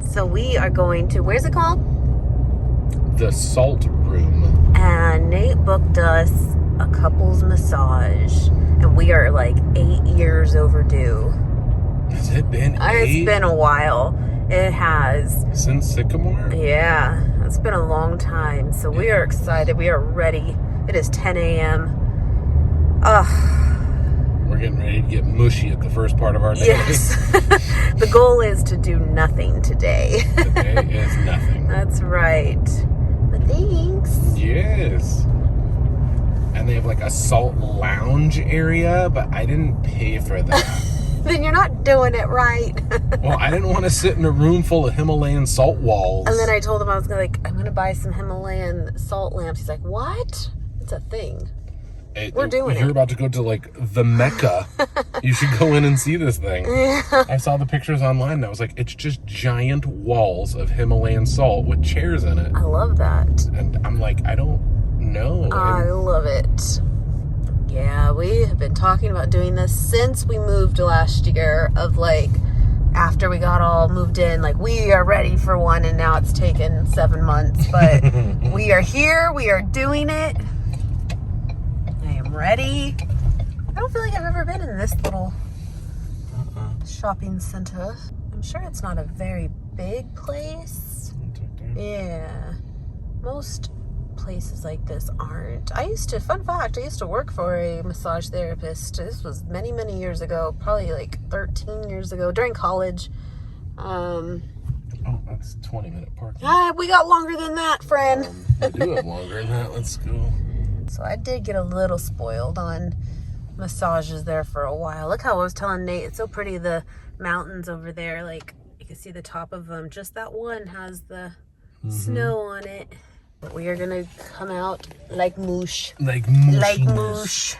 So we are going to, where's it called? The Salt Room. And Nate booked us a couples massage. And we are like 8 years overdue. Has it been 8? It's been a while. It has. Since Sycamore? Yeah, it's been a long time. So we are excited. We are ready. It is 10 a.m. We're getting ready to get mushy at the first part of our day. Yes. The goal is to do nothing today. Today is nothing. That's right. But thanks. Yes. And they have like a salt lounge area, but I didn't pay for that. Then you're not doing it right. Well, I didn't want to sit in a room full of Himalayan salt walls. And then I told him I was I'm gonna buy some Himalayan salt lamps. He's like, what? It's a thing. We're doing it. You're about to go to like the Mecca. You should go in and see this thing. Yeah. I saw the pictures online and I was like, it's just giant walls of Himalayan salt with chairs in it. I love that. And I'm like, I don't know. I love it. Yeah, we have been talking about doing this since we moved last year, of like, after we got all moved in, like, we are ready for one, and now it's taken 7 months, but we are here, we are doing it. I am ready. I don't feel like I've ever been in this little shopping center. I'm sure it's not a very big place. Yeah. Most places like this aren't. Fun fact, I used to work for a massage therapist. This was many, many years ago, probably like 13 years ago, during college. Oh, that's 20-minute parking. We got longer than that, friend. We do have longer than that. Let's go. So I did get a little spoiled on massages there for a while. Look how I was telling Nate, it's so pretty, the mountains over there, like you can see the top of them. Just that one has the snow on it. But we are gonna come out like moosh. Like moosh. Like moosh.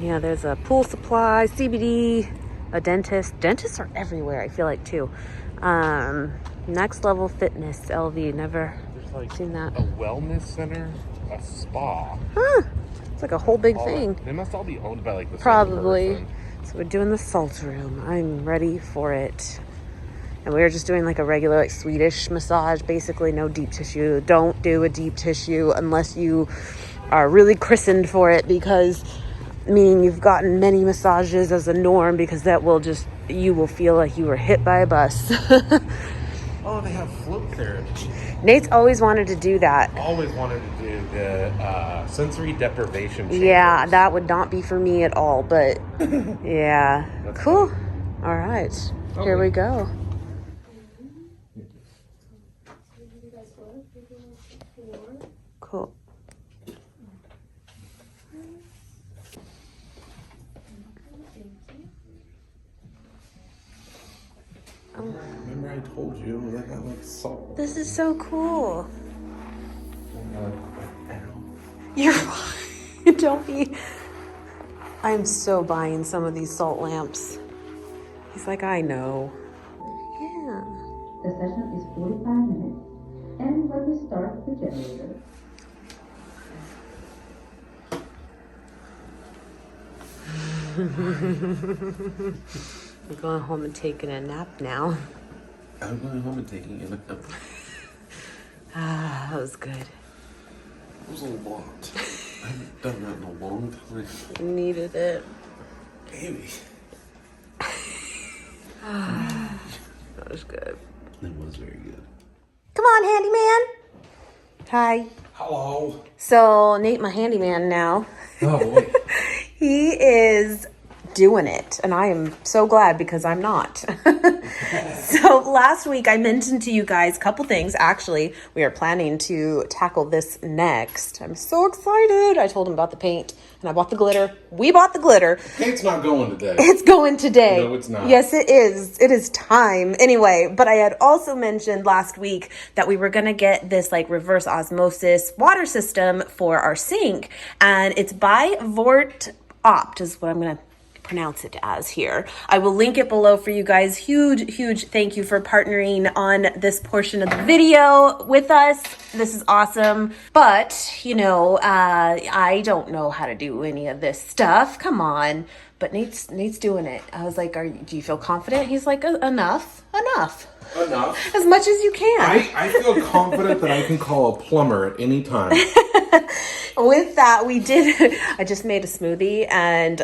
Yeah, there's a pool supply, CBD, a dentist. Dentists are everywhere, I feel like, too. Next Level Fitness, LV. Never seen that. A wellness center, a spa. Huh. It's like a whole big thing. They must all be owned by like the Probably. same person. So we're doing the salt room. I'm ready for it. And we were just doing like a regular like Swedish massage, basically no deep tissue. Don't do a deep tissue unless you are really christened for it, because meaning you've gotten many massages as a norm, because that will just, you will feel like you were hit by a bus. Oh, they have float therapy. Nate's always wanted to do that. Always wanted to do the sensory deprivation chambers. Yeah, that would not be for me at all, but yeah. That's cool. funny. All right, here we go. Cool. Remember I told you that I like salt. This is so cool. You're fine. Don't be. I'm so buying some of these salt lamps. He's like, I know. Yeah. The session is 45 minutes. And when we start the generator. I'm going home and taking a nap now. I'm going home and taking a nap. That was good. It was a lot. I haven't done that in a long time. You needed it. Baby. That was good. It was very good. Come on, handyman. Hi. Hello. So, Nate, my handyman now. Oh, boy. He is doing it, and I am so glad, because I'm not. So last week I mentioned to you guys a couple things. Actually, we are planning to tackle this next. I'm so excited. I told him about the paint, and I bought the glitter. We bought the glitter. Paint's not going today. It's going today. No, it's not. Yes, it is. It is time. Anyway, but I had also mentioned last week that we were going to get this like reverse osmosis water system for our sink, and it's by Vort Opt is what I'm going to pronounce it as here. I will link it below for you guys. Huge thank you for partnering on this portion of the video with us. This is awesome. But, you know, I don't know how to do any of this stuff. Come on. But Nate's doing it. I was like, do you feel confident? He's like, enough. Enough. As much as you can. I feel confident that I can call a plumber at any time. With that, I just made a smoothie and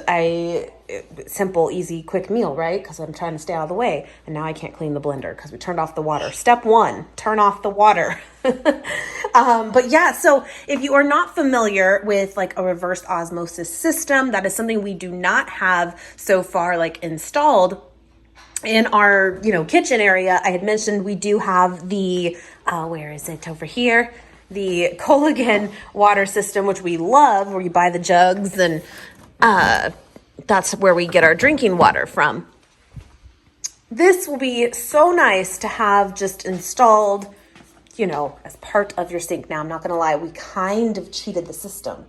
simple, easy, quick meal, right? Because I'm trying to stay out of the way. And now I can't clean the blender because we turned off the water. Step 1, turn off the water. But yeah, so if you are not familiar with like a reverse osmosis system, that is something we do not have so far like installed in our, kitchen area. I had mentioned we do have the, where is it over here? The Culligan water system, which we love, where you buy the jugs and that's where we get our drinking water from. This will be so nice to have just installed, as part of your sink. Now, I'm not going to lie, we kind of cheated the system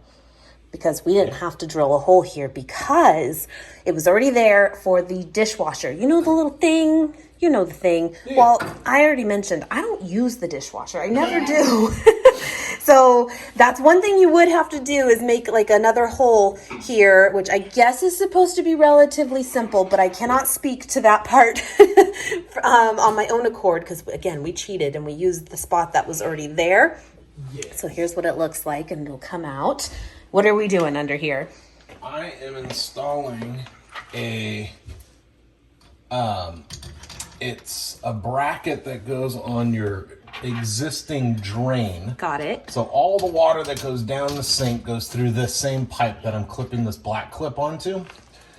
because we didn't have to drill a hole here because it was already there for the dishwasher. The little thing? The thing. Yeah. Well, I already mentioned, I don't use the dishwasher. I never do. So that's one thing you would have to do is make like another hole here, which I guess is supposed to be relatively simple, but I cannot speak to that part on my own accord because, again, we cheated and we used the spot that was already there. Yeah. So here's what it looks like, and it'll come out. What are we doing under here? I am installing it's a bracket that goes on your existing drain. Got it. So all the water that goes down the sink goes through this same pipe that I'm clipping this black clip onto.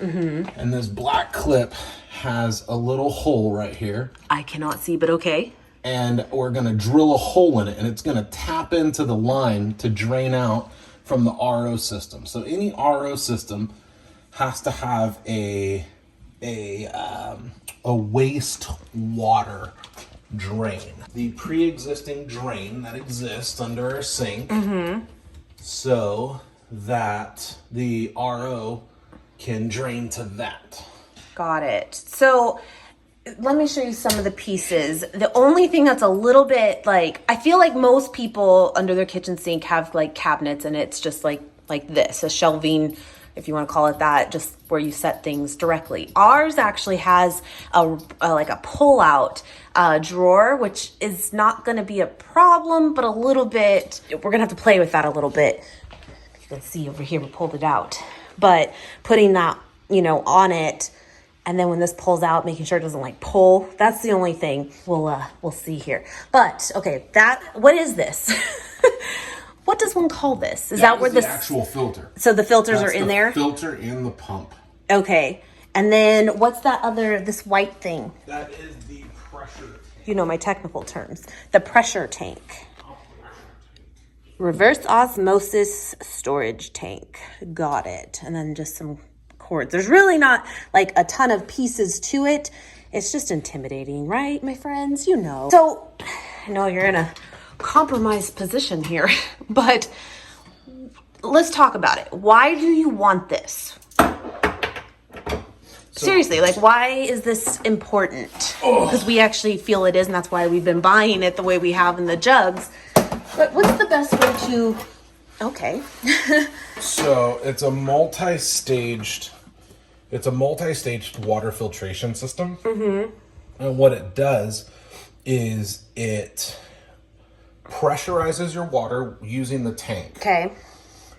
Mm-hmm. And this black clip has a little hole right here. I cannot see, but okay. And we're going to drill a hole in it, and it's going to tap into the line to drain out from the RO system. So any RO system has to have a waste water drain. The pre-existing drain that exists under our sink, so that the RO can drain to that. Got it. So let me show you some of the pieces. The only thing that's a little bit I feel like most people under their kitchen sink have like cabinets, and it's just like this, a shelving, if you want to call it that, just where you set things directly. Ours actually has a pull-out drawer, which is not going to be a problem, but a little bit, we're going to have to play with that a little bit. You can see over here, we pulled it out. But putting that, on it, and then when this pulls out, making sure it doesn't pull, that's the only thing we'll see here. But, okay, what is this? What does one call this? Is that where the actual filter? So the filters are in there? Filter in the pump. Okay. And then what's this white thing? That is the pressure tank. My technical terms. The pressure tank. Reverse osmosis storage tank. Got it. And then just some cords. There's really not a ton of pieces to it. It's just intimidating, right, my friends? So I know you're in a compromised position here, but let's talk about it. Why do you want this? Seriously, why is this important? Because we actually feel it is, and that's why we've been buying it the way we have in the jugs. But what's the best way to... Okay. So it's a multi-staged water filtration system. Mm-hmm. And what it does is it pressurizes your water using the tank. Okay.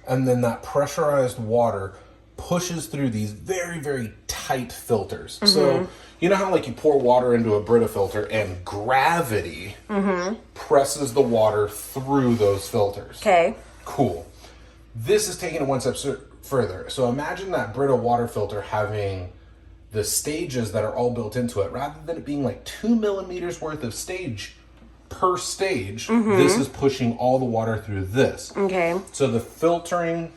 And then that pressurized water pushes through these very, very tight filters. Mm-hmm. So you know how you pour water into a Brita filter and gravity presses the water through those filters. Okay. Cool. This is taking it one step further. So imagine that Brita water filter having the stages that are all built into it. Rather than it being 2 millimeters worth of stage per stage, this is pushing all the water through this. Okay. So the filtering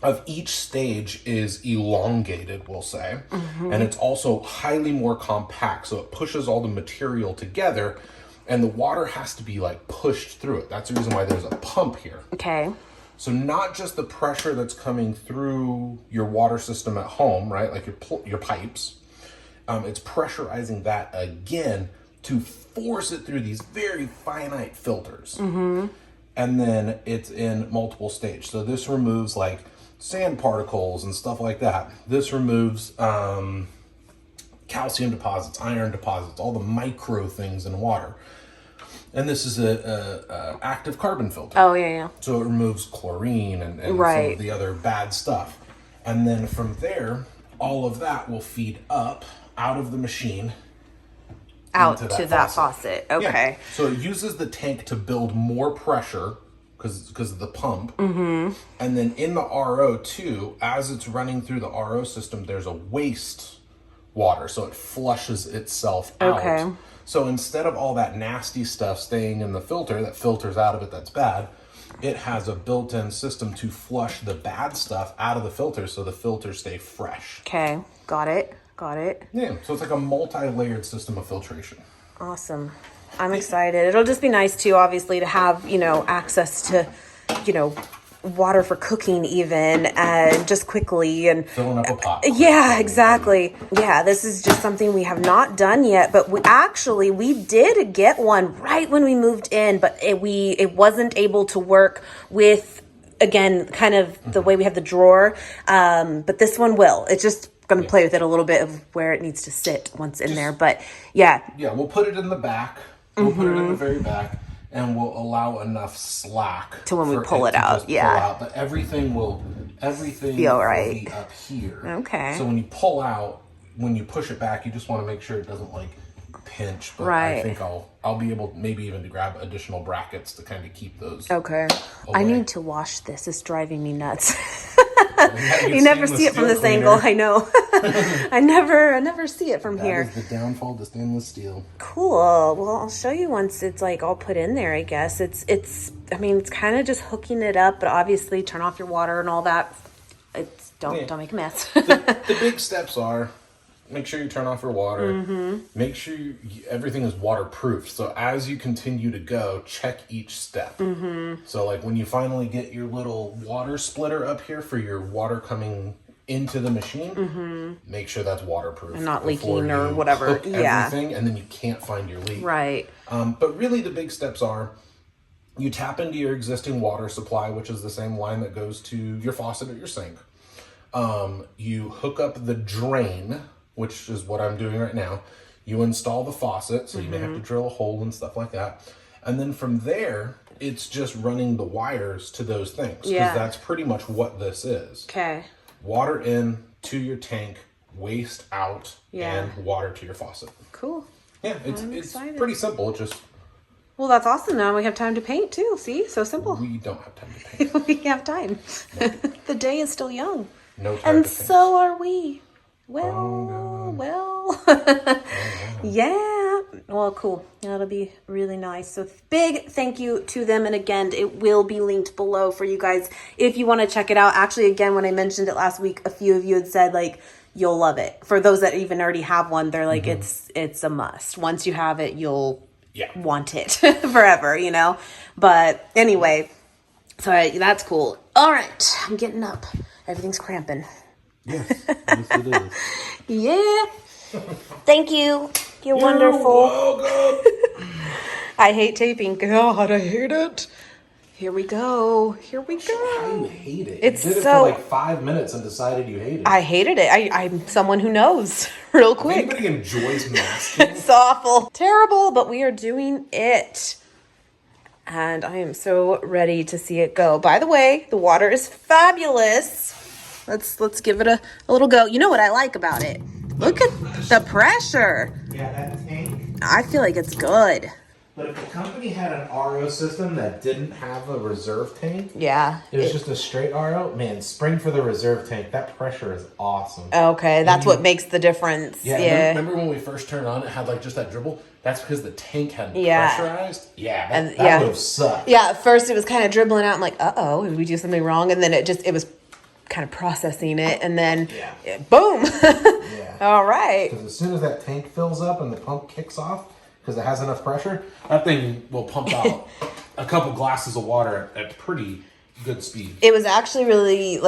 of each stage is elongated, we'll say. And it's also highly more compact. So it pushes all the material together, and the water has to be pushed through it. That's the reason why there's a pump here. Okay. So not just the pressure that's coming through your water system at home, right? Your pipes. It's pressurizing that again to force it through these very finite filters. And then it's in multiple stages. So this removes sand particles and stuff like that. This removes calcium deposits, iron deposits, all the micro things in water. And this is a active carbon filter. Oh, yeah. So it removes chlorine and some of the other bad stuff. And then from there, all of that will feed up out of the machine out to that faucet. Okay. Yeah. So it uses the tank to build more pressure because of the pump. And then in the RO too, as it's running through the RO system, there's a waste water. So it flushes itself out. Okay. So instead of all that nasty stuff staying in the filter that filters out of it that's bad, it has a built-in system to flush the bad stuff out of the filter so the filters stay fresh. Okay. Got it. Yeah, so it's like a multi-layered system of filtration. Awesome. I'm excited. It'll just be nice too, obviously, to have, access to, water for cooking even, and just quickly and filling up a pot. Yeah, exactly. Yeah, this is just something we have not done yet, but we did get one right when we moved in, but it wasn't able to work with, again, kind of the way we have the drawer. But this one will. It's just going to play with it a little bit of where it needs to sit once in there, but yeah. Yeah, we'll put it in the back. We'll put it in the very back, and we'll allow enough slack to when we pull it out. Yeah, pull out, but everything will feel right. Will be up here. Okay. So when you pull out, when you push it back, you just want to make sure it doesn't like pinch. But right. I think I'll be able maybe even to grab additional brackets to kind of keep those. Okay. Away. I need to wash this. It's driving me nuts. You never see it from this angle. I know. I never see it from here. That is the downfall to stainless steel. Cool. Well, I'll show you once it's like all put in there, I guess. It's kind of just hooking it up, but obviously turn off your water and all that. Don't make a mess. The big steps are make sure you turn off your water. Make sure everything is waterproof. So as you continue to go, check each step. So like when you finally get your little water splitter up here for your water coming into the machine, make sure that's waterproof. And not leaking or whatever. Everything, and then you can't find your leak. Right. But really the big steps are you tap into your existing water supply, which is the same line that goes to your faucet or your sink. You hook up the drain, which is what I'm doing right now. You install the faucet, so you may have to drill a hole and stuff like that. And then from there, it's just running the wires to those things. Because that's pretty much what this is. Okay. Water in to your tank, waste out, and water to your faucet. Cool. Yeah, it's pretty simple. It just... Well, that's awesome. Now we have time to paint too. See? So simple. We don't have time to paint. We have time. No. The day is still young. No time and to paint. So are we. Yeah. Well, cool. That'll be really nice. So big thank you to them. And again, it will be linked below for you guys if you want to check it out. Actually, again, when I mentioned it last week, a few of you had said like, you'll love it. For those that even already have one, they're like, it's a must. Once you have it, you'll want it forever, But anyway, so that's cool. All right. I'm getting up. Everything's cramping. Yes, it is. Yeah. Thank you. You're wonderful. Welcome. I hate taping. God, I hate it. Here we go. How you hate it? It's you did it for like 5 minutes and decided you hated it. I hated it. I'm someone who knows real quick. If anybody enjoys masking. It's awful. Terrible, but we are doing it. And I am so ready to see it go. By the way, the water is fabulous. Let's give it a little go. You know what I like about it? Look at the pressure. Yeah, that tank. I feel like it's good. But if the company had an RO system that didn't have a reserve tank, yeah, it was just a straight RO, man, spring for the reserve tank. That pressure is awesome. Okay, that's what makes the difference. Yeah. Remember when we first turned on, it had like just that dribble? That's because the tank hadn't pressurized. Yeah, that would have sucked. Yeah, at first it was kind of dribbling out. I'm like, did we do something wrong? And then it was kind of processing it, and then boom. All right. Because as soon as that tank fills up and the pump kicks off, because it has enough pressure, that thing will pump out a couple glasses of water at pretty good speed. It was actually really,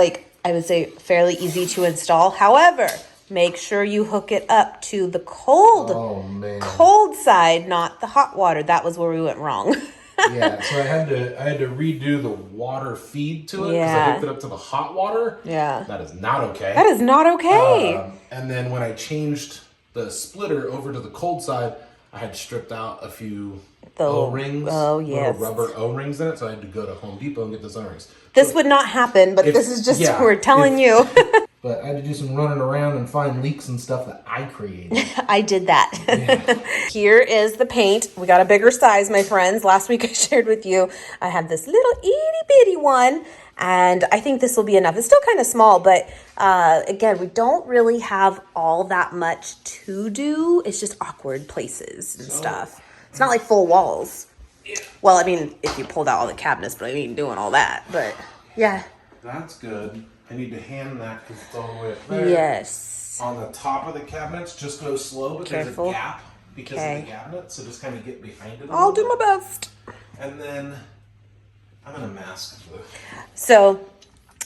I would say, fairly easy to install. However, make sure you hook it up to the cold side, not the hot water. That was where we went wrong. Yeah, so I had to redo the water feed to it because I hooked it up to the hot water. Yeah. That is not okay. That is not okay. And then when I changed the splitter over to the cold side, I had stripped out a few The- O-rings, oh, yes. little rubber O-rings in it, so I had to go to Home Depot and get those O-rings. This So would not happen, but this is just, we're telling you. But I had to do some running around and find leaks and stuff that I created. I did that. Yeah. Here is the paint. We got a bigger size, my friends. Last week I shared with you, I have this little itty bitty one, and I think this will be enough. It's still kind of small, but again, we don't really have all that much to do. It's just awkward places and stuff. It's not like full walls. Yeah. Well, I mean, if you pulled out all the cabinets, but I mean doing all that, but yeah. That's good. I need to hand that because it's all the way up there. Yes. On the top of the cabinets, just go slow, but Careful. there's a gap because Okay. of the cabinet, so just kind of get behind it. I'll do my best. And then I'm gonna mask the. So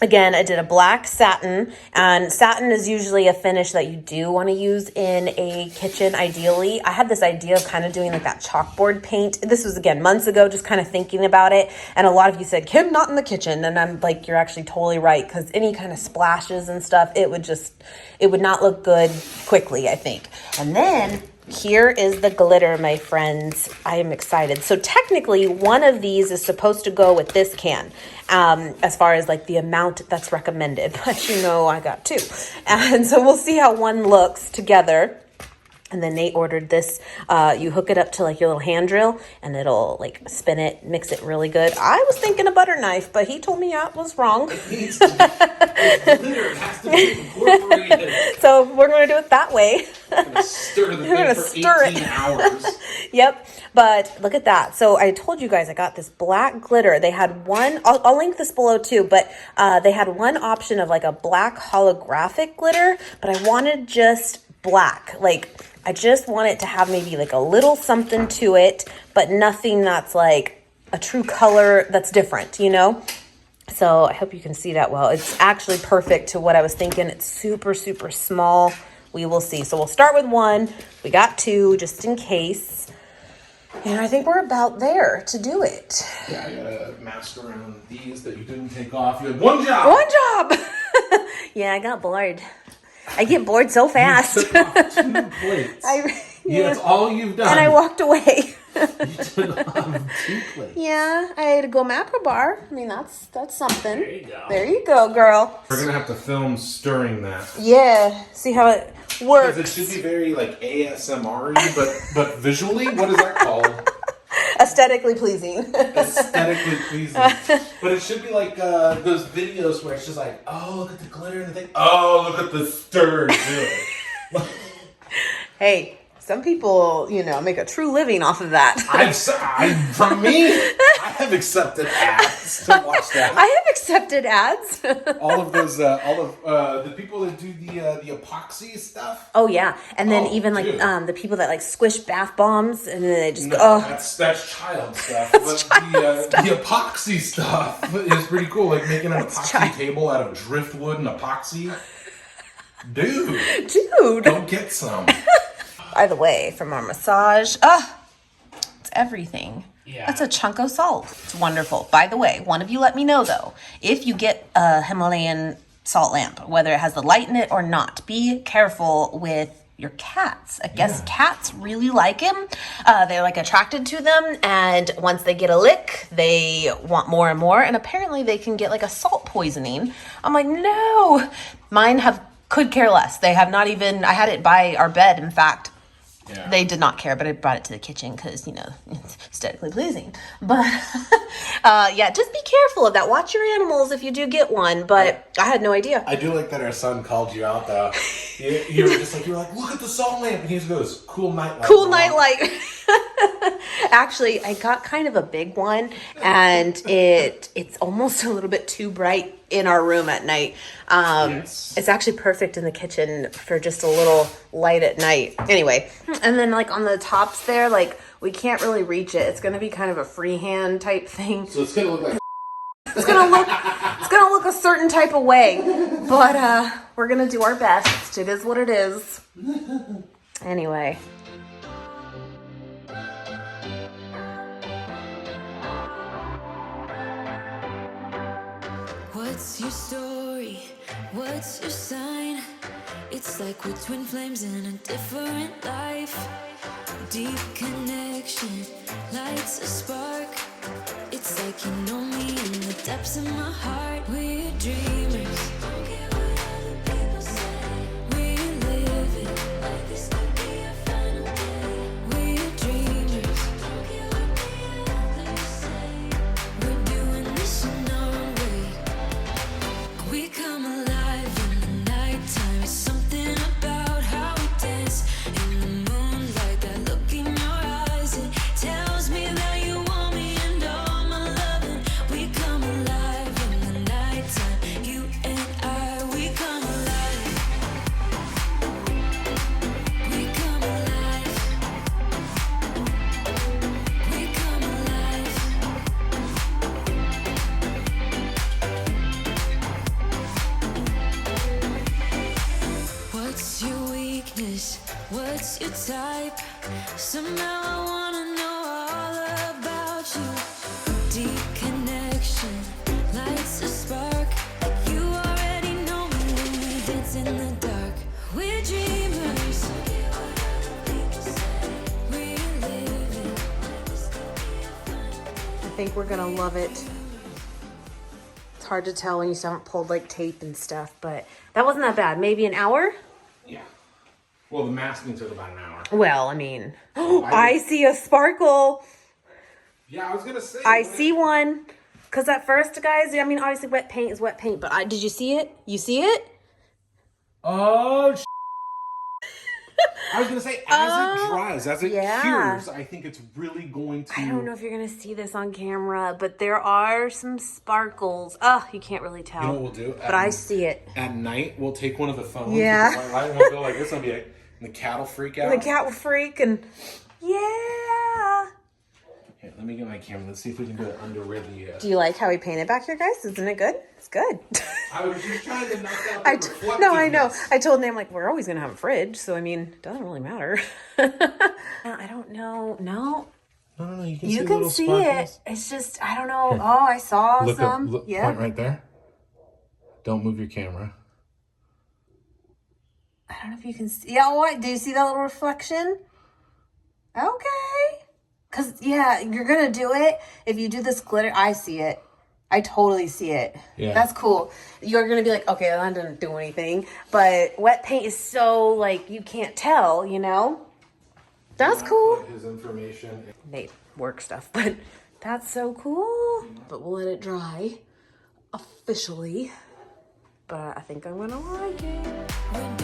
again, I did a black satin, and satin is usually a finish that you do want to use in a kitchen, ideally. I had this idea of kind of doing like that chalkboard paint. This was, again, months ago, just kind of thinking about it. And a lot of you said, Kim, not in the kitchen. And I'm like, you're actually totally right, because any kind of splashes and stuff, it would not look good quickly, I think. And then here is the glitter, my friends. I am excited. So technically, one of these is supposed to go with this can, as far as like the amount that's recommended. But you know, I got two. And so we'll see how one looks together. And then Nate ordered this. You hook it up to like your little hand drill, and it'll like spin it, mix it really good. I was thinking a butter knife, but he told me I was wrong. It's glitter. It has to be incorporated. So we're going to do it that way. I'm gonna stir the gonna thing stir for it. 18 hours. Yep. But look at that. So I told you guys I got this black glitter. They had one, I'll link this below too, but they had one option of like a black holographic glitter, but I wanted just black. Like, I just want it to have maybe like a little something to it, but nothing that's like a true color that's different, you know? So I hope you can see that well. It's actually perfect to what I was thinking. It's super, super small. We will see. So we'll start with one. We got two just in case. And I think we're about there to do it. Yeah, I gotta mask around these that you didn't take off. You had one job. One job. Yeah, I got bored. I get bored so fast. You took off 2 plates. Yeah, that's all you've done. And I walked away. You took off 2 plates. Yeah, I had to go macro bar. I mean, that's something. There you go. There you go, girl. We're gonna have to film stirring that. Yeah, see how it works. Because it should be very like ASMR-y, but visually, what is that called? Aesthetically pleasing. Aesthetically pleasing. But it should be like those videos where it's just like, oh, look at the glitter and the thing. Oh, look at the stir. Hey, some people, you know, make a true living off of that. From me, I have accepted ads to watch that. I have accepted ads. All of those, the people that do the epoxy stuff. Oh yeah, and then Oh, even like dude. the people that like squish bath bombs, and then they just No, go. Oh, that's child stuff. But the epoxy stuff is pretty cool. Like making an epoxy table out of driftwood and epoxy. Dude, go get some. by the way, from our massage, it's everything. Yeah. That's a chunk of salt. It's wonderful. By the way, one of you let me know though, if you get a Himalayan salt lamp, whether it has the light in it or not, be careful with your cats. I guess cats really like him. They're like attracted to them, and once they get a lick, they want more and more, and apparently they can get like a salt poisoning. I'm like, no. Mine could care less. They have not even, I had it by our bed, in fact. Yeah. They did not care, but I brought it to the kitchen because, you know, it's aesthetically pleasing. But, yeah, just be careful of that. Watch your animals if you do get one. But I had no idea. I do like that our son called you out, though. You were just like, look at the salt lamp. And he just goes, cool nightlight. Cool nightlight. Actually, I got kind of a big one, and it's almost a little bit too bright in our room at night. Yes. It's actually perfect in the kitchen for just a little light at night. Anyway, and then like on the tops there, like we can't really reach it. It's going to be kind of a freehand type thing. So it's going to look like... It's gonna look a certain type of way, but we're gonna do our best. It is what it is. Anyway. What's your story? What's your sign? It's It's like we're twin flames in a different life. Deep connection lights a spark. It's like you know me in the depths of my heart. We're dreamers. Don't care what other people say. We live it like this could be our final day. We're dreamers. Don't care what the others say. We're doing this in our way. We come alive in the nighttime. It's something about how we dance in the moonlight. That look in your eyes, it tells me that you want me and all my loving. We come alive in the nighttime. You and I, we come alive. We come alive. We come alive. What's your weakness? What's your type? Somehow I wanna know all about you. Deep connection lights a spark. You already know me when we dance in the dark. We're dreamers. We live it. I think we're gonna love it. It's hard to tell when you still haven't pulled like tape and stuff, but that wasn't that bad. Maybe an hour? Yeah. Well, the masking took about an hour. Well, I mean, I see a sparkle. Yeah, I was gonna say. I see one. Cause at first, guys, I mean, obviously wet paint is wet paint, but did you see it? You see it? Oh. I was gonna say, as it dries, as it yeah. cures, I think it's really going to. I don't know if you're gonna see this on camera, but there are some sparkles. Oh, you can't really tell. You know what we'll do? But I see it. At night, we'll take one of the phones. Yeah. With the white light, and we'll go like this. Will be and the cat will freak out. The cat will freak and yeah. Here, let me get my camera. Let's see if we can do it under where the. Do you like how we painted back here, guys? Isn't it good? It's good. I was just trying to knock out the reflectiveness. No, I know. I told Nam, like, we're always going to have a fridge, so, I mean, it doesn't really matter. I don't know. No. No. You can You see, can little see sparkles. it. It's just, I don't know. Here. Oh, I saw Look some. Up, look, yeah. Point right there. Don't move your camera. I don't know if you can see. Yeah, what? Do you see that little reflection? Okay. Because, yeah, you're going to do it. If you do this glitter, I see it. I totally see it. Yeah. That's cool. You're going to be like, okay, that didn't do anything. But wet paint is so, like, you can't tell, you know? That's cool. His information. They work stuff, but that's so cool. But we'll let it dry officially. But I think I'm going to like it.